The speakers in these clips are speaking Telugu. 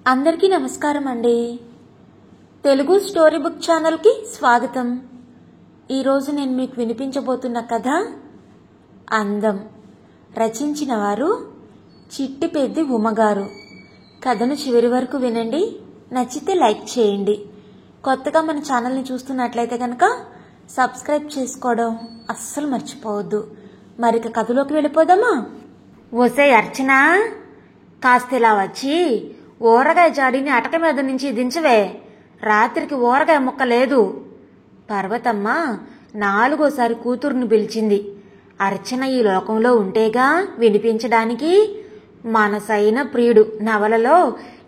అందరికీ నమస్కారం అండి. తెలుగు స్టోరీ బుక్ ఛానల్కి స్వాగతం. ఈరోజు నేను మీకు వినిపించబోతున్న కథ అందం. రచించిన వారు చిట్టిపెద్ది ఉమగారు. కథను చివరి వరకు వినండి. నచ్చితే లైక్ చేయండి. కొత్తగా మన ఛానల్ని చూస్తున్నట్లయితే కనుక సబ్స్క్రైబ్ చేసుకోవడం అస్సలు మర్చిపోవద్దు. మరిక కథలోకి వెళ్ళిపోదామా? ఓసే అర్చన, కాస్త ఇలా వచ్చి ఊరగాయ జాడిని అటక మీద నుంచి దించవే. రాత్రికి ఊరగాయ ముక్క లేదు. పర్వతమ్మ 4వ కూతుర్ని పిలిచింది. అర్చన ఈ లోకంలో ఉంటేగా వినిపించడానికి. మనసైన ప్రియుడు నవలలో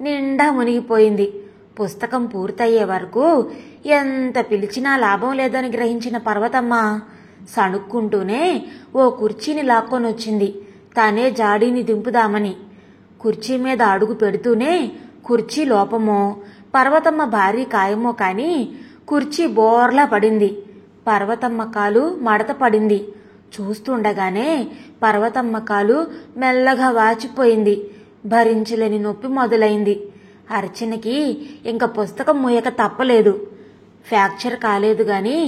నిండా మునిగిపోయింది. పుస్తకం పూర్తయ్యే వరకు ఎంత పిలిచినా లాభం లేదని గ్రహించిన పర్వతమ్మ సణుక్కుంటూనే ఓ కుర్చీని లాక్కొనొచ్చింది. తానే జాడీని దింపుదామని. కుర్చీ మీద అడుగు పెడుతూనే కుర్చీ లోపమో పర్వతమ్మ భారీ కాయమో కాని కుర్చీ బోర్లా పడింది. పర్వతమ్మ కాలు మడత పడింది. చూస్తుండగానే పర్వతమ్మ కాలు మెల్లగా వాచిపోయింది. భరించలేని నొప్పి మొదలైంది. అర్చనకి ఇంక పుస్తకం మూయక తప్పలేదు. ఫ్రాక్చర్ కాలేదు గాని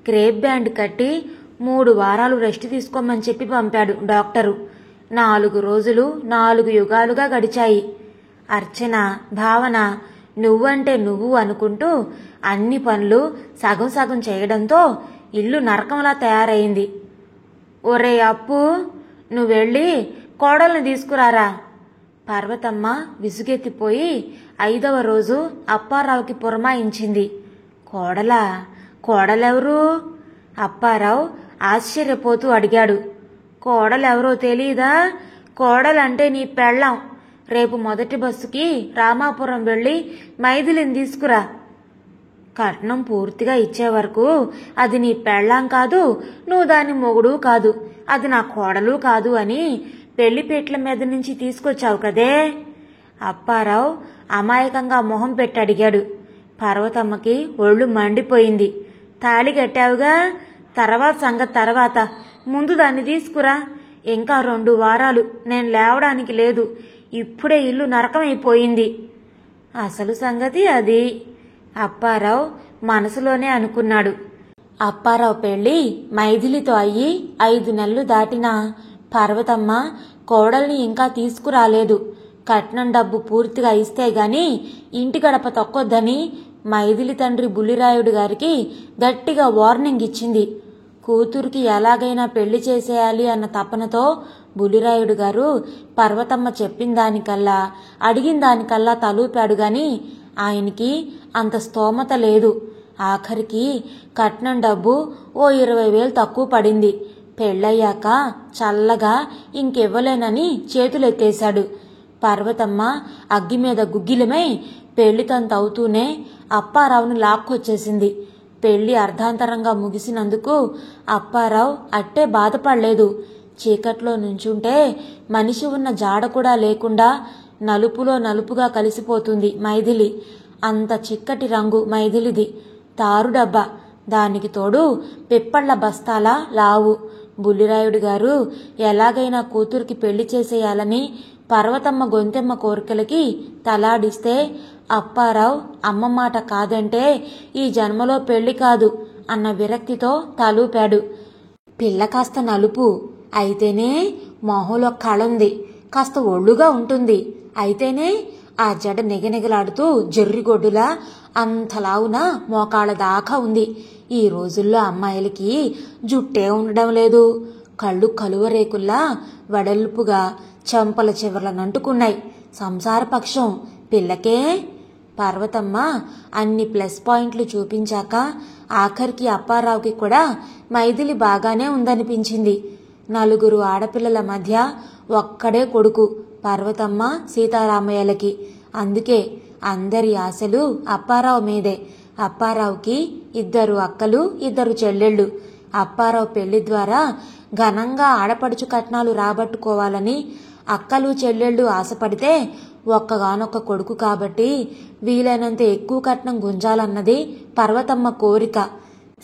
క్రేప్ బ్యాండ్ కట్టి 3 వారాలు రెస్ట్ తీసుకోమని చెప్పి పంపాడు డాక్టరు. 4 రోజులు 4 యుగాలుగా గడిచాయి. అర్చన, భావన నువ్వంటే నువ్వు అనుకుంటూ అన్ని పనులు సగం సగం చేయడంతో ఇల్లు నరకంలా తయారైంది. ఒరే అప్పు, నువ్వెళ్ళి కోడల్ని తీసుకురారా. పర్వతమ్మ విసుగెత్తిపోయి 5వ రోజు అప్పారావుకి పురమాయించింది. కోడలా? కోడలెవరు? అప్పారావు ఆశ్చర్యపోతూ అడిగాడు. కోడలెవరో తెలీదా? కోడలంటే నీ పెళ్ళాం. రేపు మొదటి బస్సుకి రామాపురం వెళ్ళి మైథిలిని తీసుకురా. కట్నం పూర్తిగా ఇచ్చే వరకు అది నీ పెళ్ళాం కాదు, నువ్వు దాని మొగుడు కాదు, అది నా కోడలు కాదు అని పెళ్లిపేట్ల మీద నుంచి తీసుకొచ్చావు కదే. అప్పారావు అమాయకంగా మొహం పెట్టి అడిగాడు. పర్వతమ్మకి ఒళ్ళు మండిపోయింది. తాళి కట్టావుగా, తర్వాత సంగతి తర్వాత. ముందు దాన్ని తీసుకురా. ఇంకా 2 వారాలు నేను లేవడానికి లేదు. ఇప్పుడే ఇల్లు నరకమైపోయింది. అసలు సంగతి అది. అప్పారావు మనసులోనే అనుకున్నాడు. అప్పారావు పెళ్లి మైథిలితో అయ్యి 5 నెలలు దాటినా పర్వతమ్మ కోడల్ని ఇంకా తీసుకురాలేదు. కట్నం డబ్బు పూర్తిగా ఇస్తే గాని ఇంటి గడప తొక్కొద్దని మైథిలి తండ్రి బుల్లిరాయుడు గారికి గట్టిగా వార్నింగ్ ఇచ్చింది. కూతురికి ఎలాగైనా పెళ్లి చేసేయాలి అన్న తపనతో బుల్లిరాయుడు గారు పర్వతమ్మ చెప్పిన దానికల్లా అడిగిన దానికల్లా తలూపాడు గాని ఆయనకి అంత స్తోమత లేదు. ఆఖరికి కట్నం డబ్బు ఓ 20,000 తక్కువ పడింది. పెళ్ళయ్యాక చల్లగా ఇంకెవ్వలేనని చేతులెత్తేశాడు. పర్వతమ్మ అగ్గి మీద గుగ్గిలమై పెళ్లితంతవుతూనే అప్పారావును లాక్కొచ్చేసింది. పెళ్లి అర్ధాంతరంగా ముగిసినందుకు అప్పారావు అట్టే బాధపడలేదు. చీకట్లో నుంచుంటే మనిషి ఉన్న జాడ కూడా లేకుండా నలుపులో నలుపుగా కలిసిపోతుంది మైథిలి. అంత చిక్కటి రంగు మైథిలిది. తారుడబ్బా, దానికి తోడు పిప్పళ్ల బస్తాల లావు. బుల్లిరాయుడు గారు ఎలాగైనా కూతురికి పెళ్లి చేసేయాలని పర్వతమ్మ గొంతెమ్మ కోరికలకి తలాడిస్తే అప్పారావు అమ్మ మాట కాదంటే ఈ జన్మలో పెళ్లి కాదు అన్న విరక్తితో తలూపాడు. పిల్ల కాస్త నలుపు అయితేనే మొహంలో కళుంది, కాస్త ఒళ్ళుగా ఉంటుంది. అయితేనే ఆ జడ నిగనిగలాడుతూ జర్రిగొడ్డులా అంతలావున మోకాళ్ళ దాకా ఉంది. ఈ రోజుల్లో అమ్మాయిలకి జుట్టే ఉండడం లేదు. కళ్ళు కలువరేకుల్లా వెడల్పుగా చెంపల చివర్లనంటుకున్నాయి. సంసార పక్షం పిల్లకే. పర్వతమ్మ అన్ని ప్లస్ పాయింట్లు చూపించాక ఆఖరికి అప్పారావుకి కూడా మైథిలి బాగానే ఉందనిపించింది. 4 ఆడపిల్లల మధ్య ఒక్కడే కొడుకు పర్వతమ్మ సీతారామయ్యలకి. అందుకే అందరి ఆశలు అప్పారావు మీదే. అప్పారావుకి 2 అక్కలు 2 చెల్లెళ్ళు. అప్పారావు పెళ్లి ద్వారా ఘనంగా ఆడపడుచు కట్నాలు రాబట్టుకోవాలని అక్కలు చెల్లెళ్ళు ఆశపడితే ఒక్కగానొక్క కొడుకు కాబట్టి వీలైనంత ఎక్కువ కట్నం గుంజాలన్నది పర్వతమ్మ కోరిక.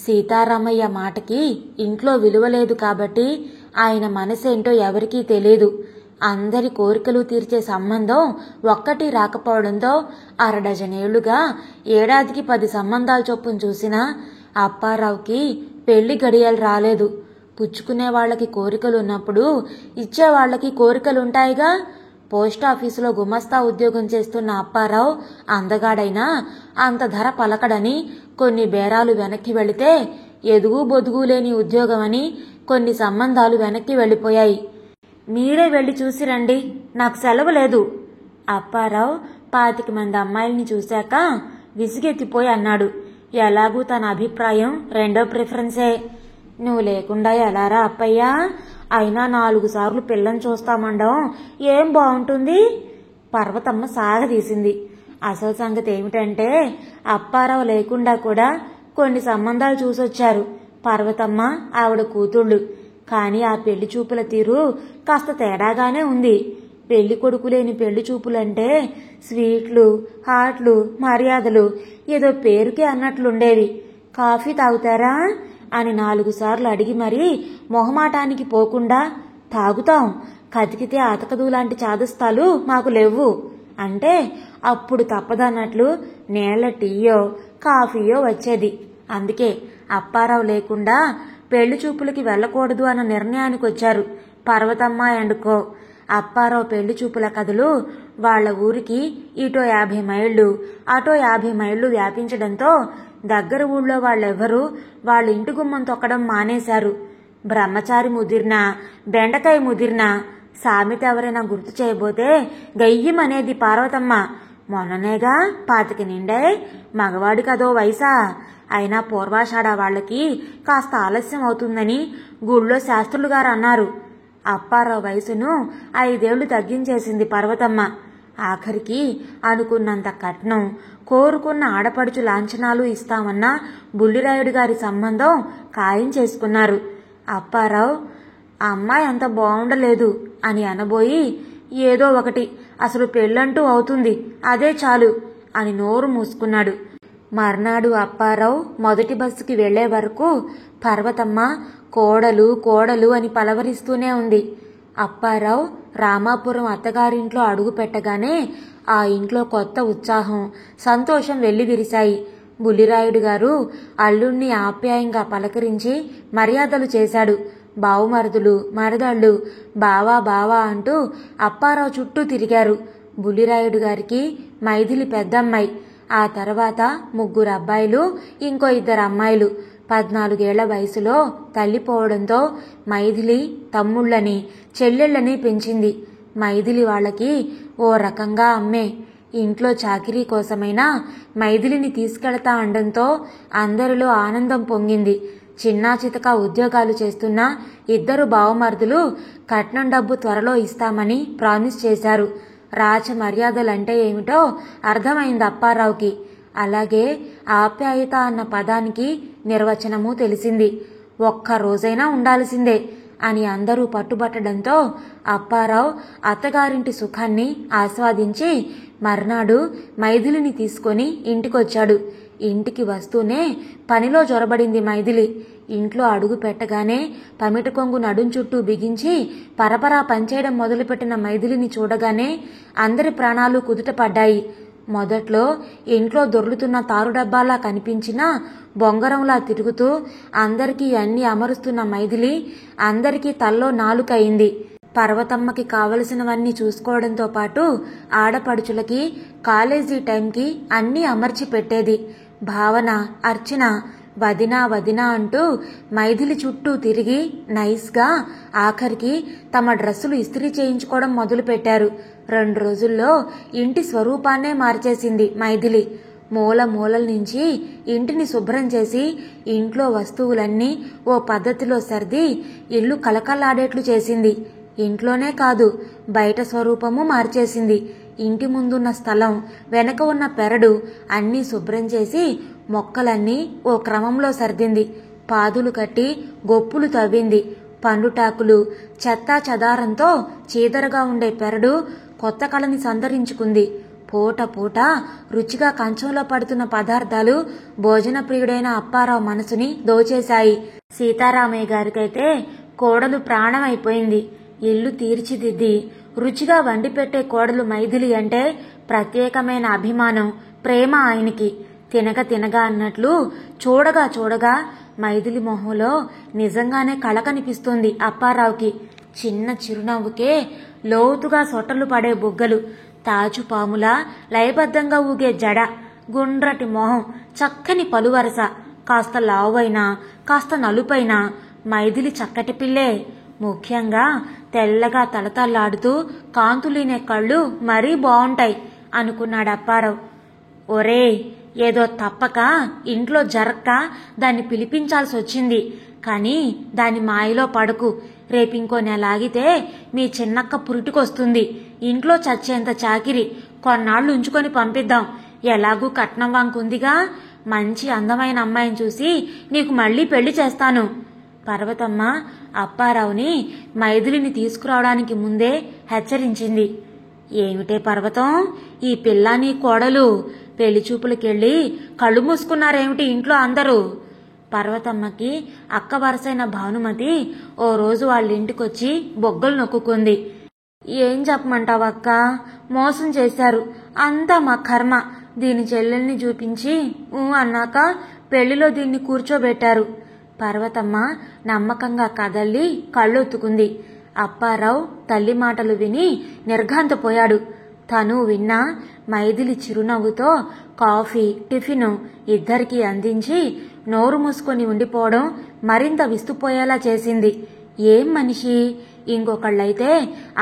సీతారామయ్య మాటకి ఇంట్లో విలువలేదు కాబట్టి ఆయన మనసేంటో ఎవరికీ తెలియదు. అందరి కోరికలు తీర్చే సంబంధం ఒక్కటి రాకపోవడంతో అరడజనేళ్లుగా ఏడాదికి 10 సంబంధాలు చొప్పున చూసినా అప్పారావుకి పెళ్లి గడియలు రాలేదు. పుచ్చుకునే వాళ్ళకి కోరికలు ఉన్నప్పుడు ఇచ్చే వాళ్ళకి కోరికలుంటాయిగా. పోస్టాఫీసులో గుమస్తా ఉద్యోగం చేస్తున్న అప్పారావు అందగాడైనా అంత ధర పలకడని కొన్ని బేరాలు వెనక్కి వెళితే ఎదుగు బొదుగు లేని ఉద్యోగమని కొన్ని సంబంధాలు వెనక్కి వెళ్ళిపోయాయి. మీరే వెళ్ళి చూసిరండి, నాకు సెలవు లేదు. అప్పారావు 25 మంది అమ్మాయిల్ని చూశాక విసిగెత్తిపోయి అన్నాడు. ఎలాగూ తన అభిప్రాయం రెండో ప్రిఫరెన్సే. నువ్వు లేకుండా ఎలారా అప్పయ్యా? అయినా 4 సార్లు పిల్లని చూస్తామండం ఏం బాగుంటుంది? పర్వతమ్మ సాగదీసింది. అసలు సంగతి ఏమిటంటే అప్పారావు లేకుండా కూడా కొన్ని సంబంధాలు చూసొచ్చారు పర్వతమ్మ, ఆవిడ కూతుళ్ళు. కానీ ఆ పెళ్లి చూపుల తీరు కాస్త తేడాగానే ఉంది. పెళ్లి కొడుకు లేని పెళ్లి చూపులంటే స్వీట్లు, హాట్లు, మర్యాదలు ఏదో పేరుకే అన్నట్లుండేవి. కాఫీ తాగుతారా అని 4 సార్లు అడిగి మరీ మొహమాటానికి పోకుండా తాగుతాం, కతికితే అతకదు లాంటి చాదస్తాలు మాకు లేవు అంటే అప్పుడు తప్పదన్నట్లు నీళ్ల టీయో కాఫీయో వచ్చేది. అందుకే అప్పారావు లేకుండా పెళ్లి చూపులకి వెళ్ళకూడదు అన్న నిర్ణయానికి వచ్చారు పర్వతమ్మ అండుకో. అప్పారావు పెళ్లి చూపుల కథలు వాళ్ల ఊరికి ఇటో 50 మైళ్ళు అటో 50 మైళ్ళు వ్యాపించడంతో దగ్గర ఊళ్ళో వాళ్ళెవ్వరూ వాళ్ళ ఇంటి గుమ్మం తొక్కడం మానేశారు. బ్రహ్మచారి ముదిరినా బెండకాయ ముదిరినా సామెత ఎవరైనా గుర్తు చేయబోతే గయ్యమనేది పార్వతమ్మ. మొన్ననేగా 25 నిండే, మగవాడికి అదో వయసా? అయినా పూర్వాషాఢ వాళ్ళకి కాస్త ఆలస్యం అవుతుందని గుళ్ళో శాస్త్రులు గారు అన్నారు. అప్పారావు వయసును 5 ఏళ్లు తగ్గించేసింది పర్వతమ్మ. ఆఖరికి అనుకున్నంత కట్నం, కోరుకున్న ఆడపడుచు లాంఛనాలు ఇస్తామన్న బుల్లిరాయుడు గారి సంబంధం ఖాయం చేసుకున్నారు. అప్పారావు అమ్మాయి అంత బాగుండలేదు అని అనబోయి ఏదో ఒకటి అసలు పెళ్ళంటూ అవుతుంది అదే చాలు అని నోరు మూసుకున్నాడు. మర్నాడు అప్పారావు మొదటి బస్సుకి వెళ్లే వరకు పర్వతమ్మ కోడలు కోడలు అని పలవరిస్తూనే ఉంది. అప్పారావు రామాపురం అత్తగారింట్లో అడుగు పెట్టగానే ఆ ఇంట్లో కొత్త ఉత్సాహం, సంతోషం వెల్లివిరిశాయి. బుల్లిరాయుడు గారు అల్లుణ్ణి ఆప్యాయంగా పలకరించి మర్యాదలు చేశాడు. బావుమరుదులు, మరదళ్ళు బావా బావా అంటూ అప్పారావు చుట్టూ తిరిగారు. బుల్లిరాయుడు గారికి మైథిలి పెద్దమ్మాయి, ఆ తర్వాత 3 అబ్బాయిలు, ఇంకో 2 అమ్మాయిలు. 14 ఏళ్ల వయసులో తల్లిపోవడంతో మైథిలి తమ్ముళ్ళని చెల్లెళ్ళని పెంచింది. మైథిలి వాళ్ళకి ఓ రకంగా అమ్మే. ఇంట్లో చాకిరీ కోసమైనా మైథిలిని తీసుకెళ్తా అండంతో అందరిలో ఆనందం పొంగింది. చిన్నా చితకా ఉద్యోగాలు చేస్తున్న 2 బావమరుదులు కట్నం డబ్బు త్వరలో ఇస్తామని ప్రామిస్ చేశారు. రాచ మర్యాదలంటే ఏమిటో అర్థమైంది అప్పారావుకి. అలాగే ఆప్యాయత అన్న పదానికి నిర్వచనము తెలిసింది. 1 రోజైనా ఉండాల్సిందే అని అందరూ పట్టుబట్టడంతో అప్పారావు అత్తగారింటి సుఖాన్ని ఆస్వాదించి మర్నాడు మైథిలిని తీసుకొని ఇంటికొచ్చాడు. ఇంటికి వస్తూనే పనిలో జొరబడింది మైథిలి. ఇంట్లో అడుగు పెట్టగానే పమిట కొంగు నడుం చుట్టూ బిగించి పరపరా పనిచేయడం మొదలుపెట్టిన మైథిలిని చూడగానే అందరి ప్రాణాలు కుదుటపడ్డాయి. మొదట్లో ఇంట్లో దొర్లుతున్న తారుడబ్బాలా కనిపించినా బొంగరంలా తిరుగుతూ అందరికీ అన్ని అమరుస్తున్న మైథిలి అందరికీ తల్లో నాలుకయింది. పర్వతమ్మకి కావలసినవన్నీ చూసుకోవడంతో పాటు ఆడపడుచులకి కాలేజీ టైంకి అన్నీ అమర్చి పెట్టేది. భావన, అర్చన వదినా వదినా అంటూ మైథిలి చుట్టూ తిరిగి నైస్గా ఆఖరికి తమ డ్రెస్సులు ఇస్త్రీ చేయించుకోవడం మొదలుపెట్టారు. 2 రోజుల్లో ఇంటి స్వరూపాన్నే మార్చేసింది మైథిలి. మూల మూలల నుంచి ఇంటిని శుభ్రం చేసి ఇంట్లో వస్తువులన్నీ ఓ పద్ధతిలో సర్ది ఇల్లు కలకల్లాడేట్లు చేసింది. ఇంట్లోనే కాదు బయట స్వరూపము మార్చేసింది. ఇంటి ముందున్న స్థలం, వెనక ఉన్న పెరడు అన్నీ శుభ్రం చేసి మొక్కలన్నీ ఓ క్రమంలో సర్దింది. పాదులు కట్టి గొప్పులు తవ్వింది. పండుటాకులు, చెత్తా చెదారంతో చీదరగా ఉండే పెరడు కొత్త కళని సంతరించుకుంది. పూట పూట రుచిగా కంచంలో పడుతున్న పదార్థాలు భోజన ప్రియుడైన అప్పారావు మనసుని దోచేశాయి. సీతారామయ్య గారికైతే కోడలు ప్రాణమైపోయింది. ఇల్లు తీర్చిదిద్ది రుచిగా వండి పెట్టే కోడలు మైథిలి అంటే ప్రత్యేకమైన అభిమానం, ప్రేమ ఆయనకి. తినగా తినగా అన్నట్లు చూడగా చూడగా మైథిలి మొహంలో నిజంగానే కళ కనిపిస్తుంది అప్పారావుకి. చిన్న చిరునవ్వుకే లోతుగా సొట్టలు పడే బుగ్గలు, తాజు పాములా లయబద్ధంగా ఊగే జడ, గుండ్రటి మొహం, చక్కని పలువరస, కాస్త లావైనా కాస్త నలుపైనా మైథిలి చక్కటి పిల్లే. ముఖ్యంగా తెల్లగా తలతల్లాడుతూ కాంతులీనే కళ్ళు మరీ బావుంటాయి అనుకున్నాడు అప్పారావు. ఒరేయ్, ఏదో తప్పక ఇంట్లో జరక్క దాన్ని పిలిపించాల్సి వచ్చింది. కానీ దాని మాయలో పడకు. రేపింకో నెల ఆగితే మీ చిన్నక్క పురిటికొస్తుంది. ఇంట్లో చచ్చేంత చాకిరి, కొన్నాళ్ళు ఉంచుకొని పంపిద్దాం. ఎలాగూ కట్నం వంకుందిగా. మంచి అందమైన అమ్మాయిని చూసి నీకు మళ్ళీ పెళ్లి చేస్తాను. పర్వతమ్మ అప్పారావుని మైథిలిని తీసుకురావడానికి ముందే హెచ్చరించింది. ఏమిటే పర్వతం, ఈ పిల్ల నీ కోడలు పెళ్లి చూపులకెళ్ళి కళ్ళు మూసుకున్నారేమిటి ఇంట్లో అందరూ? పర్వతమ్మకి అక్క వరసైన భానుమతి ఓ రోజు వాళ్ళింటికొచ్చి బొగ్గలు నొక్కుంది. ఏం చెప్పమంటావక్క, మోసం చేశారు. అంతా మా కర్మ. దీని చెల్లెల్ని చూపించి అన్నాక పెళ్లిలో దీన్ని కూర్చోబెట్టారు. పర్వతమ్మ నమ్మకంగా కదల్లి కళ్ళొత్తుకుంది. అప్పారావు తల్లి మాటలు విని నిర్ఘాంతపోయాడు. తను విన్నా మైథిలి చిరునవ్వుతో కాఫీ, టిఫిను ఇద్దరికీ అందించి నోరు మూసుకొని ఉండిపోవడం మరింత విస్తుపోయేలా చేసింది. ఏం మనిషి! ఇంకొకళ్ళైతే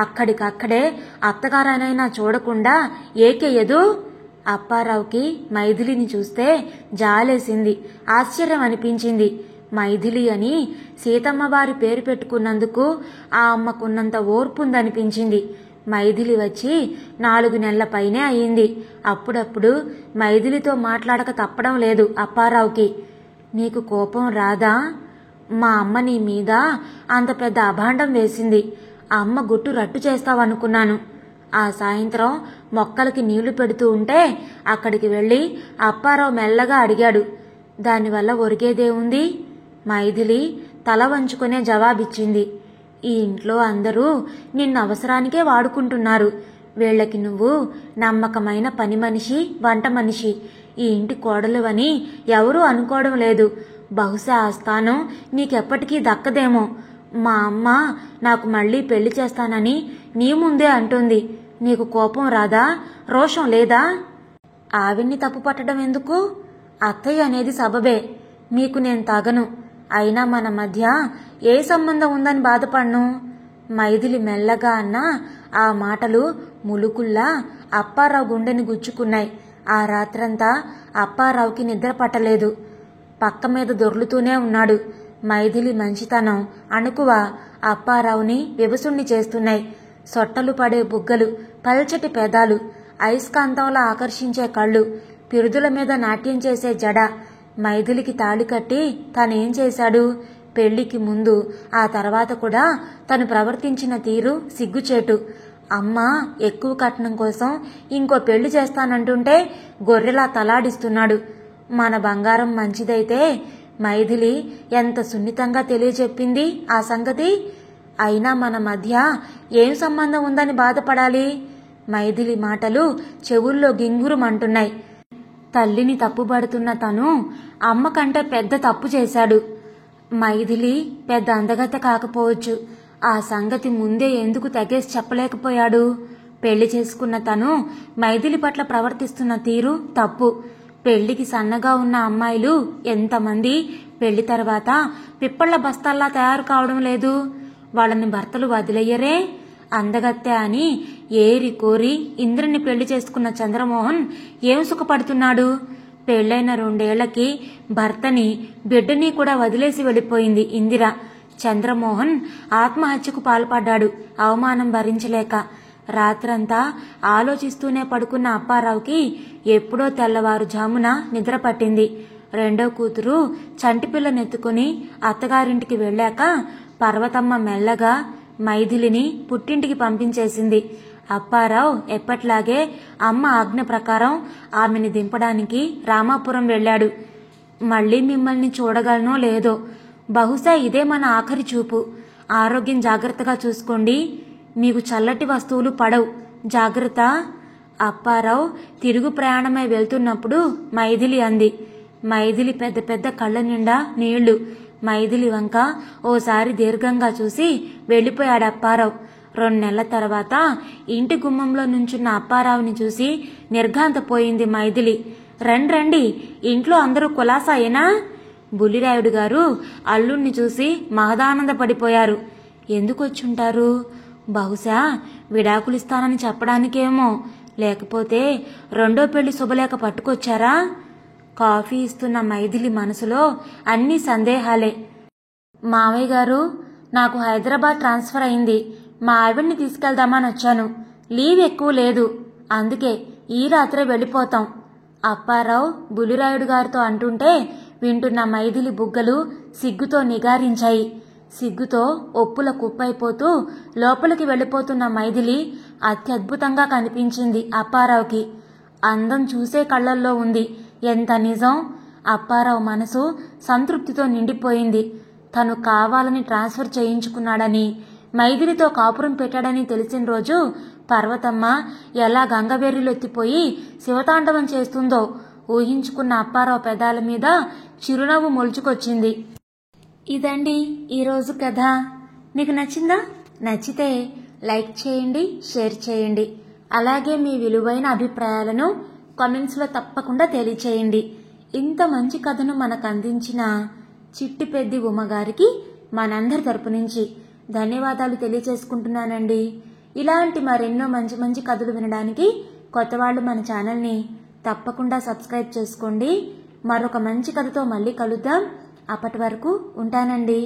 అక్కడికక్కడే అత్తగారనైనా చూడకుండా ఏకేయదు. అప్పారావుకి మైథిలిని చూస్తే జాలేసింది, ఆశ్చర్యం అనిపించింది. మైథిలి అని సీతమ్మవారి పేరు పెట్టుకున్నందుకు ఆ అమ్మకున్నంత ఓర్పుందనిపించింది. మైథిలి వచ్చి 4 నెలల పైనే అయింది. అప్పుడప్పుడు మైథిలితో మాట్లాడక తప్పడం లేదు అప్పారావుకి. నీకు కోపం రాదా? మా అమ్మ నీ మీద అంత పెద్ద అభాండం వేసింది. ఆ అమ్మ గుట్టు రట్టు చేస్తావనుకున్నాను. ఆ సాయంత్రం మొక్కలకి నీళ్లు పెడుతూ ఉంటే అక్కడికి వెళ్ళి అప్పారావు మెల్లగా అడిగాడు. దానివల్ల ఒరిగేదేముంది? మైథిలి తల వంచుకునే జవాబిచ్చింది. ఈ ఇంట్లో అందరూ నిన్ను అవసరానికే వాడుకుంటున్నారు. వీళ్లకి నువ్వు నమ్మకమైన పని మనిషి, వంట మనిషి. ఈ ఇంటి కోడలువని ఎవరూ అనుకోవడం లేదు. బహుశా ఆ స్థానం నీకెప్పటికీ దక్కదేమో. మా అమ్మ నాకు మళ్ళీ పెళ్లి చేస్తానని నీ ముందే అంటుంది. నీకు కోపం రాదా? రోషం లేదా? ఆవిడ్ని తప్పు పట్టడం ఎందుకు? అత్తయ్య అనేది సబబే. మీకు నేను తగను. అయినా మన మధ్య ఏ సంబంధం ఉందని బాధపడ్ను? మైథిలి మెల్లగా అన్న ఆ మాటలు ములుకుల్లా అప్పారావు గుండెని గుచ్చుకున్నాయి. ఆ రాత్రంతా అప్పారావుకి నిద్ర పట్టలేదు. పక్క మీద దొర్లుతూనే ఉన్నాడు. మైథిలి మంచితనం, అణుకువ అప్పారావుని వివసుణ్ణి చేస్తున్నాయి. సొట్టలు పడే బుగ్గలు, పల్చటి పెదాలు, అయస్కాంతంలా ఆకర్షించే కళ్ళు, పిరుదుల మీద నాట్యం చేసే జడ. మైథిలికి తాళి కట్టి తనేం చేశాడు? పెళ్లికి ముందు, ఆ తర్వాత కూడా తను ప్రవర్తించిన తీరు సిగ్గుచేటు. అమ్మ ఎక్కువ కట్నం కోసం ఇంకో పెళ్లి చేస్తానంటుంటే గొర్రెలా తలాడిస్తున్నాడు. మన బంగారం మంచిదైతే మైథిలి ఎంత సున్నితంగా తెలియచెప్పింది ఆ సంగతి. అయినా మన మధ్య ఏం సంబంధం ఉందని బాధపడాలి? మైథిలి మాటలు చెవుల్లో గింగురుమంటున్నాయి. తల్లిని తప్పుబడుతున్న తను అమ్మ కంటే పెద్ద తప్పు చేశాడు. మైథిలి పెద్ద అందగత కాకపోవచ్చు. ఆ సంగతి ముందే ఎందుకు తెగేసి చెప్పలేకపోయాడు? పెళ్లి చేసుకున్న తను మైథిలి పట్ల ప్రవర్తిస్తున్న తీరు తప్పు. పెళ్లికి సన్నగా ఉన్న అమ్మాయిలు ఎంతమంది పెళ్లి తర్వాత పిప్పళ్ల బస్తాల్లా తయారు కావడం లేదు? వాళ్ళని భర్తలు వదిలేయరే? అందగత్తె అని ఏరి కోరి ఇంద్రుని పెళ్లి చేసుకున్న చంద్రమోహన్ ఏం సుఖపడుతున్నాడు? పెళ్లైన 2 ఏళ్లకి భర్తని, బిడ్డని కూడా వదిలేసి వెళ్ళిపోయింది ఇందిర. చంద్రమోహన్ ఆత్మహత్యకు పాల్పడ్డాడు అవమానం భరించలేక. రాత్రంతా ఆలోచిస్తూనే పడుకున్న అప్పారావుకి ఎప్పుడో తెల్లవారుజామున నిద్ర పట్టింది. 2వ కూతురు చంటిపిల్లనెత్తుకుని అత్తగారింటికి వెళ్ళాక పర్వతమ్మ మెల్లగా మైథిలిని పుట్టింటికి పంపించేసింది. అప్పారావు ఎప్పట్లాగే అమ్మ ఆజ్ఞ ప్రకారం ఆమెని దింపడానికి రామాపురం వెళ్ళాడు. మళ్ళీ మిమ్మల్ని చూడగలనో లేదో. బహుశా ఇదే మన ఆఖరి చూపు. ఆరోగ్యం జాగ్రత్తగా చూసుకోండి. మీకు చల్లటి వస్తువులు పడవు, జాగ్రత్త. అప్పారావు తిరుగు ప్రయాణమై వెళ్తున్నప్పుడు మైథిలి అంది. మైథిలి పెద్ద పెద్ద కళ్ళ నిండా నీళ్లు. మైథిలి వంక ఓసారి దీర్ఘంగా చూసి వెళ్ళిపోయాడు అప్పారావు. 2 నెలల తర్వాత ఇంటి గుమ్మంలో నుంచున్న అప్పారావుని చూసి నిర్ఘాంతపోయింది మైథిలి. రండి, ఇంట్లో అందరూ కులాసాయేనా? బుల్లిరాయుడు గారు అల్లుణ్ణి చూసి మహదానందపడిపోయారు. ఎందుకొచ్చుంటారు? బహుశా విడాకులిస్తానని చెప్పడానికేమో, లేకపోతే 2వ పెళ్లి శుభలేఖ పట్టుకొచ్చారా? కాఫీ ఇస్తున్న మైథిలి మనసులో అన్ని సందేహాలే. మావయ్య గారు, నాకు హైదరాబాద్ ట్రాన్స్ఫర్ అయింది. మా ఆవిడ్ని తీసుకెళ్దామని వచ్చాను. లీవ్ ఎక్కువ లేదు, అందుకే ఈ రాత్రే వెళ్ళిపోతాం. అప్పారావు బుల్లిరాయుడు గారితో అంటుంటే వింటున్న మైథిలి బుగ్గలు సిగ్గుతో నిగారించాయి. సిగ్గుతో ఒప్పుల కుప్పైపోతూ లోపలికి వెళ్ళిపోతున్న మైథిలి అత్యద్భుతంగా కనిపించింది అప్పారావుకి. అందం చూసే కళ్ళల్లో ఉంది. ఎంత నిజం! అప్పారావు మనసు సంతృప్తితో నిండిపోయింది. తను కావాలని ట్రాన్స్ఫర్ చేయించుకున్నాడని, మైథిలితో కాపురం పెట్టాడని తెలిసిన రోజు పర్వతమ్మ ఎలా గంగవేర్రిలెత్తిపోయి శివతాండవం చేస్తుందో ఊహించుకున్న అప్పారావు పెదాల మీద చిరునవ్వు మొలుచుకొచ్చింది. ఇదండి ఈరోజు కథ. మీకు నచ్చిందా? నచ్చితే లైక్ చేయండి, షేర్ చేయండి. అలాగే మీ విలువైన అభిప్రాయాలను కామెంట్స్లో తప్పకుండా తెలియచేయండి. ఇంత మంచి కథను మనకు అందించిన చిట్టి పెద్ది ఉమ్మగారికి మనందరి తరపు నుంచి ధన్యవాదాలు తెలియచేసుకుంటున్నానండి. ఇలాంటి మరెన్నో మంచి మంచి కథలు వినడానికి కొత్త వాళ్ళు మన ఛానల్ని తప్పకుండా సబ్స్క్రైబ్ చేసుకోండి. మరొక మంచి కథతో మళ్ళీ కలుద్దాం. అప్పటి వరకు ఉంటానండి.